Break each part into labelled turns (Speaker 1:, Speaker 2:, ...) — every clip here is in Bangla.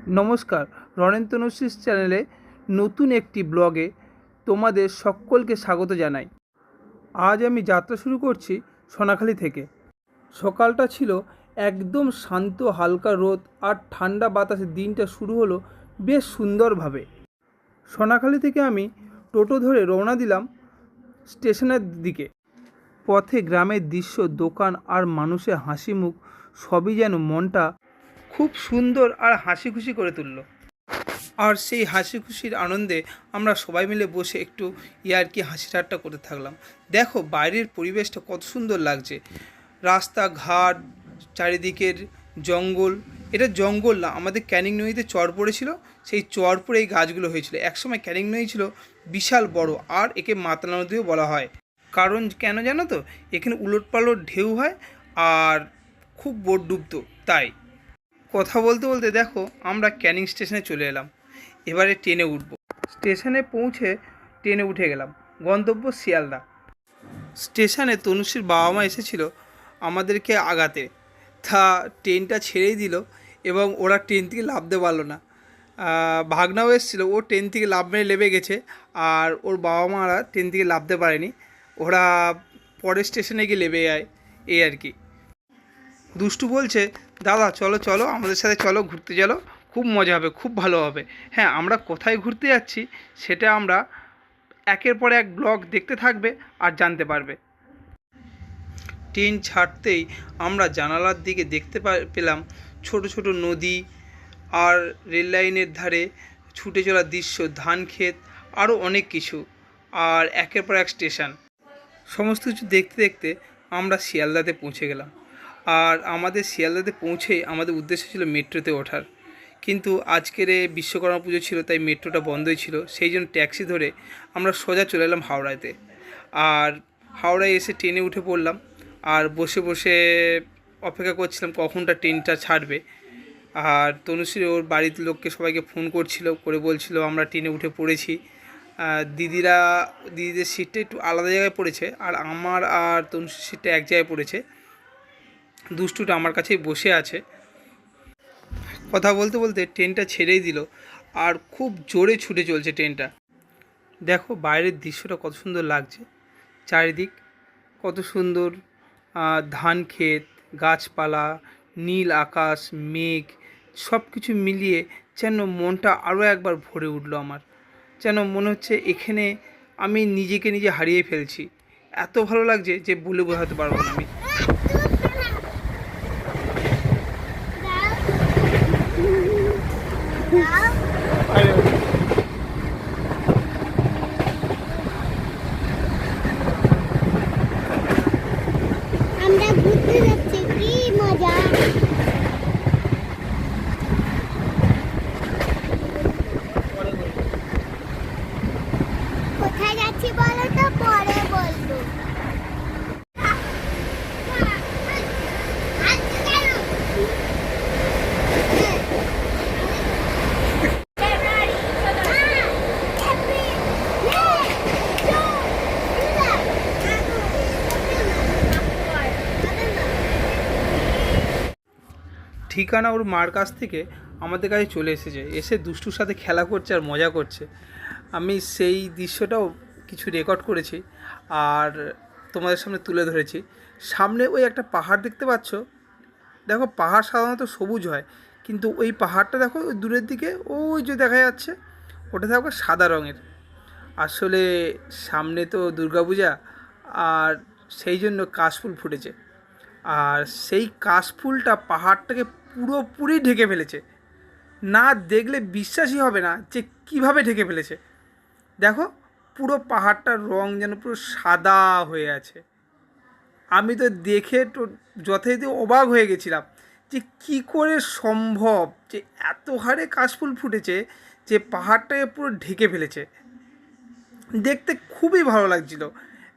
Speaker 1: নমস্কার, রনেন তনুশ্রীস চ্যানেলে নতুন একটি ব্লগে তোমাদের সকলকে স্বাগত জানাই। আজ আমি যাত্রা শুরু করছি সোনাখালি থেকে। সকালটা ছিল একদম শান্ত, হালকা রোদ আর ঠান্ডা বাতাসে দিনটা শুরু হলো বেশ সুন্দরভাবে। সোনাখালি থেকে আমি টোটো ধরে রওনা দিলাম স্টেশনের দিকে। পথে গ্রামের দৃশ্য, দোকান আর মানুষের হাসি মুখ সবই যেন মনটা খুব সুন্দর আর হাসি খুশি করে তুলল। আর সেই হাসি খুশির আনন্দে আমরা সবাই মিলে বসে একটু ইয়ার্কি হাসি ঠাট্টা করতে থাকলাম। দেখো বাইরের পরিবেশটা কত সুন্দর লাগছে, রাস্তাঘাট, চারিদিকের জঙ্গল। এটা জঙ্গল না, আমাদের ক্যানিং নদীতে চর পড়েছিল, সেই চর পড়ে এই গাছগুলো হয়েছিল। একসময় ক্যানিং নদী ছিল বিশাল বড়, আর একে মাতলা নদীও বলা হয়। কারণ কেন জানো তো, এখানে উলটপালট ঢেউ হয় আর খুব বোট ডুবতো। তাই কথা বলতে বলতে দেখো আমরা ক্যানিং স্টেশনে চলে এলাম। এবারে ট্রেনে উঠব। স্টেশনে পৌঁছে ট্রেনে উঠে গেলাম। গন্তব্য শিয়ালদা। স্টেশনে তনুশ্রীর বাবা মা এসেছিল আমাদেরকে আগাতে। তা ট্রেনটা ছেড়েই দিল এবং ওরা ট্রেন থেকে নামতে পারলো না। ভাগনাও এসেছিলো, ও ট্রেন থেকে লাফ মেরে নেমে গেছে, আর ওর বাবা মারা ট্রেন থেকে নামতে পারেনি। ওরা পরের স্টেশনে গিয়ে নেমে যায়, এই আর কি। দুষ্টু বলছে, দাদা চলো চলো আমাদের সাথে চলো, ঘুরতে চলো, খুব মজা হবে, খুব ভালো হবে। হ্যাঁ, আমরা কোথায় ঘুরতে যাচ্ছি সেটা আমরা একের পর এক ব্লগ দেখতে থাকবে আর জানতে পারবে। ট্রেন ছাড়তেই আমরা জানালার দিকে দেখতে পেলাম ছোট ছোট নদী আর রেল লাইনের ধারে ছুটে চলা দৃশ্য, ধান ক্ষেত, আরও অনেক কিছু, আর একের পর এক স্টেশন। সমস্ত কিছু দেখতে দেখতে আমরা শিয়ালদাতে পৌঁছে গেলাম। আর আমাদের শিয়ালদাতে পৌঁছেই আমাদের উদ্দেশ্য ছিল মেট্রোতে ওঠার, কিন্তু আজকের বিশ্বকর্মা পুজো ছিল, তাই মেট্রোটা বন্ধই ছিল। সেই জন্য ট্যাক্সি ধরে আমরা সোজা চলে এলাম হাওড়াতে। আর হাওড়ায় এসে ট্রেনে উঠে পড়লাম, আর বসে বসে অপেক্ষা করছিলাম কখনটা ট্রেনটা ছাড়বে। আর তনুশ্রী ওর বাড়ির লোককে সবাইকে ফোন করছিল, করে বলছিল আমরা ট্রেনে উঠে পড়েছি। দিদিদের সিটটা একটু আলাদা জায়গায় পড়েছে, আর আমার আর তনুশ্রীর সিটটা এক জায়গায় পড়েছে। দুষ্টুটা আমার কাছেই বসে আছে। কথা বলতে বলতে ট্রেনটা ছেড়েই দিল, আর খুব জোরে ছুটে চলছে ট্রেনটা। দেখো বাইরের দৃশ্যটা কত সুন্দর লাগছে, চারিদিক কত সুন্দর, ধান ক্ষেত, গাছপালা, নীল আকাশ, মেঘ, সব কিছু মিলিয়ে যেন মনটা আরও একবার ভরে উঠল আমার। যেন মনে হচ্ছে এখানে আমি নিজেকে নিজে হারিয়ে ফেলছি। এত ভালো লাগছে যে বলে বোঝাতে পারবো না আমি।
Speaker 2: আমরা ঘুরতে যাচ্ছি, কি মজা! কোথায় যাচ্ছি বলো তো, পরে বলবো।
Speaker 1: ঠিকানা ওর মার কাছ থেকে আমাদের কাছে চলে এসেছে, এসে দুষ্টুর সাথে খেলা করছে আর মজা করছে। আমি সেই দৃশ্যটাও কিছু রেকর্ড করেছি আর তোমাদের সামনে তুলে ধরেছি। সামনে ওই একটা পাহাড় দেখতে পাচ্ছ, দেখো পাহাড় সাধারণত সবুজ হয়, কিন্তু ওই পাহাড়টা দেখো ওই দূরের দিকে ওই যে দেখা যাচ্ছে, ওটা দেখো সাদা রঙের। আসলে সামনে তো দুর্গাপূজা, আর সেই জন্য কাশফুল ফুটেছে, আর সেই কাশফুলটা পাহাড়টাকে পুরোপুরি ঢেকে ফেলেছে। না দেখলে বিশ্বাসই হবে না যে কিভাবে ঢেকে ফেলেছে। দেখো পুরো পাহাড়টার রং যেন পুরো সাদা হয়ে আছে। আমি তো দেখে তো যথারীতি অবাক হয়ে গেছিলাম যে কী করে সম্ভব যে এত হারে কাশফুল ফুটেছে যে পাহাড়টাকে পুরো ঢেকে ফেলেছে। দেখতে খুবই ভালো লাগছিল,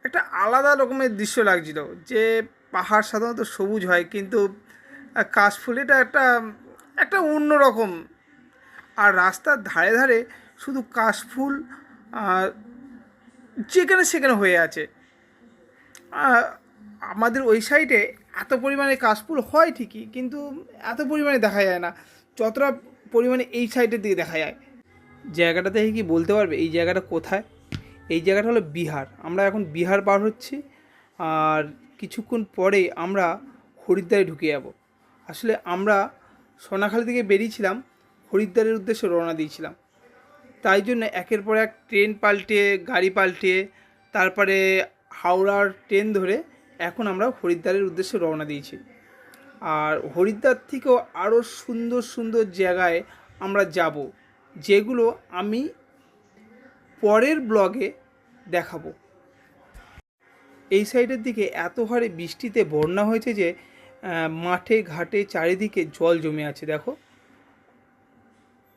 Speaker 1: একটা আলাদা রকমের দৃশ্য লাগছিল যে পাহাড় সাধারণত সবুজ হয়, কিন্তু কাশফুল এটা একটা একটা অন্যরকম। আর রাস্তার ধারে ধারে শুধু কাশফুল যেখানে সেখানে হয়ে আছে। আমাদের ওই সাইডে এত পরিমাণে কাশফুল হয় ঠিকই, কিন্তু এত পরিমাণে দেখা যায় না। যতটা পরিমাণে এই সাইডের দিকে দেখা যায়। জায়গাটা দেখে কি বলতে পারবে এই জায়গাটা কোথায়? এই জায়গাটা হলো বিহার। আমরা এখন বিহার পার হচ্ছি, আর কিছুক্ষণ পরে আমরা হরিদ্বারে ঢুকে যাব। আসলে আমরা সোনাখালি থেকে বেরিয়েছিলাম, হরিদ্বারের উদ্দেশ্যে রওনা দিয়েছিলাম। তাই জন্য একের পর এক ট্রেন পাল্টে, গাড়ি পাল্টে, তারপরে হাওড়ার ট্রেন ধরে এখন আমরা হরিদ্বারের উদ্দেশ্যে রওনা দিয়েছি। আর হরিদ্বার থেকেও আরও সুন্দর সুন্দর জায়গায় আমরা যাব, যেগুলো আমি পরের ব্লগে দেখাবো। এই সাইডের দিকে এত হারে বৃষ্টিতে বন্যা হয়েছে যে মাঠে ঘাটে চারিদিকে জল জমে আছে। দেখো,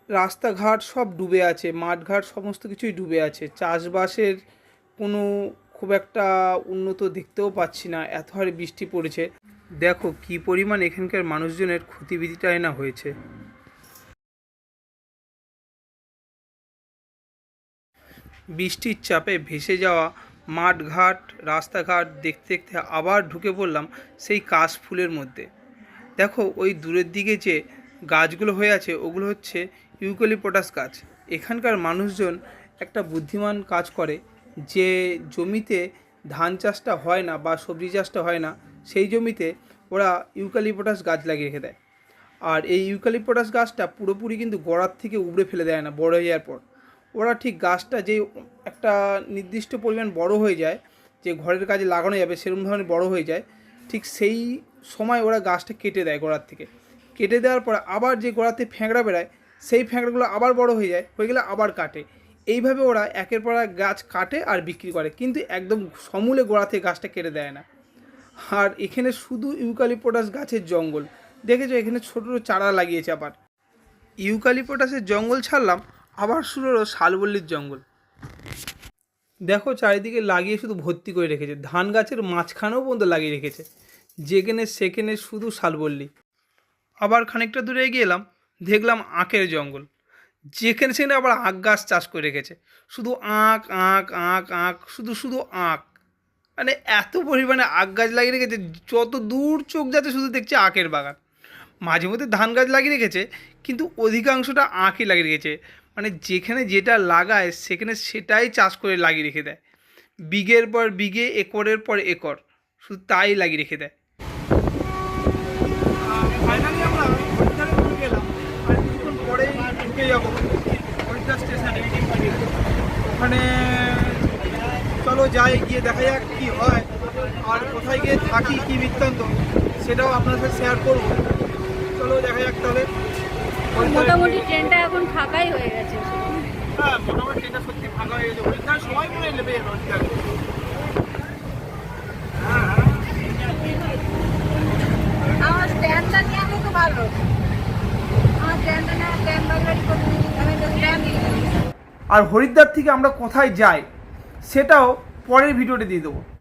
Speaker 1: রাস্তাঘাট সব ডুবে আছে, মাঠঘাট সমস্ত কিছুই ডুবে আছে। চাষবাসের কোনো খুব একটা উন্নত দেখতেও পাচ্ছি না, এত হারে বৃষ্টি পড়েছে। দেখো কী পরিমাণ এখানকার মানুষজনের ক্ষতিবিধিটাই না হয়েছে। বৃষ্টির চাপে ভেসে যাওয়া মাঠঘাট রাস্তাঘাট দেখতে দেখতে আবার ঢুকে পড়লাম সেই কাশফুলের মধ্যে। দেখো ওই দূরের দিকে যে গাছগুলো হয়ে আছে ওগুলো হচ্ছে ইউক্যালিপটাস গাছ। এখানকার মানুষজন একটা বুদ্ধিমান কাজ করে, যে জমিতে ধান চাষটা হয় না বা সবজি চাষটা হয় না, সেই জমিতে ওরা ইউক্যালিপটাস গাছ লাগিয়ে রেখে দেয়। আর এই ইউক্যালিপটাস গাছটা পুরোপুরি কিন্তু গোড়ার থেকে উবড়ে ফেলে দেয় না বড় হয়ে যাওয়ার পর। ওরা ঠিক গাছটা যে একটা নির্দিষ্ট পরিমাণ বড় হয়ে যায়, যে ঘরের কাজে লাগানো যাবে সেরকম ধরনের বড় হয়ে যায়, ঠিক সেই সময় ওরা গাছটা কেটে দেয় গোড়ার থেকে। কেটে দেওয়ার পর আবার যে গোড়াতে ফ্যাঁকড়া বেরায়, সেই ফ্যাঁকড়াগুলো আবার বড় হয়ে যায়, হয়ে গেলে আবার কাটে। এইভাবে ওরা একের পর এক গাছ কাটে আর বিক্রি করে, কিন্তু একদম সমূলে গোড়া থেকে গাছটা কেটে দেয় না। আর এখানে শুধু ইউক্যালিপটাস গাছের জঙ্গল। দেখেছো এখানে ছোটো ছোটো চারা লাগিয়েছে। আবার ইউক্যালিপটাসের জঙ্গল ছাড়লাম, আবার শুরু হলো শালবল্লীর জঙ্গল। দেখো চারিদিকে লাগিয়ে শুধু ভর্তি করে রেখেছে, ধান গাছের মাঝখানেও পর্যন্ত লাগিয়ে রেখেছে, যেখানে সেখানে শুধু শালবল্লী। আবার খানিকটা দূরে এগিয়ে এলাম, দেখলাম আখের জঙ্গল, যেখানে সেখানে আবার আখ গাছ চাষ করে রেখেছে। শুধু আখ আখ আখ আখ, শুধু শুধু আখ। মানে এত পরিমাণে আখ গাছ লাগিয়ে রেখেছে, যত দূর চোখ যাচ্ছে শুধু দেখছে আখের বাগান। মাঝে মধ্যে ধান গাছ লাগিয়ে রেখেছে, কিন্তু অধিকাংশটা আখই লাগিয়ে রেখেছে। মানে যেখানে যেটা লাগায় সেখানে সেটাই চাষ করে লাগিয়ে রেখে দেয়, বিঘের পর বিঘে, একরের পর একর, শুধু তাই লাগিয়ে রেখে দেয়। ফাইনালি আমরা হরিদ্বারে ঢুকে গেলাম, আর কিছুক্ষণ পরেই ঢুকে যাবো হরিদ্বার স্টেশনে। ওখানে চলো যাই, গিয়ে দেখা যাক কী হয়, আর কোথায় গিয়ে থাকি, কী বৃত্তান্ত, সেটাও আপনার সাথে শেয়ার করবো। চলো দেখা যাক তাহলে।
Speaker 3: মোটামুটি ট্রেনটা এখন ফাঁকাই হয়ে গেছে।
Speaker 1: হ্যাঁ, মোটামুটি ট্রেনটা সত্যি ফাঁকা হয়ে গেছে। হরিদ্বার সবাই মনে হয় নেবে হরিদ্বার।
Speaker 3: আমার স্ট্যান্ডটা নিয়ে তো ভালো, আমার স্ট্যান্ডটা না স্ট্যান্ড বাগড়ি করে আমি তো স্ট্যান্ড।
Speaker 1: আর হরিদ্বার থেকে আমরা কোথায় যাই সেটাও পরের ভিডিওতে দিয়ে দেবো।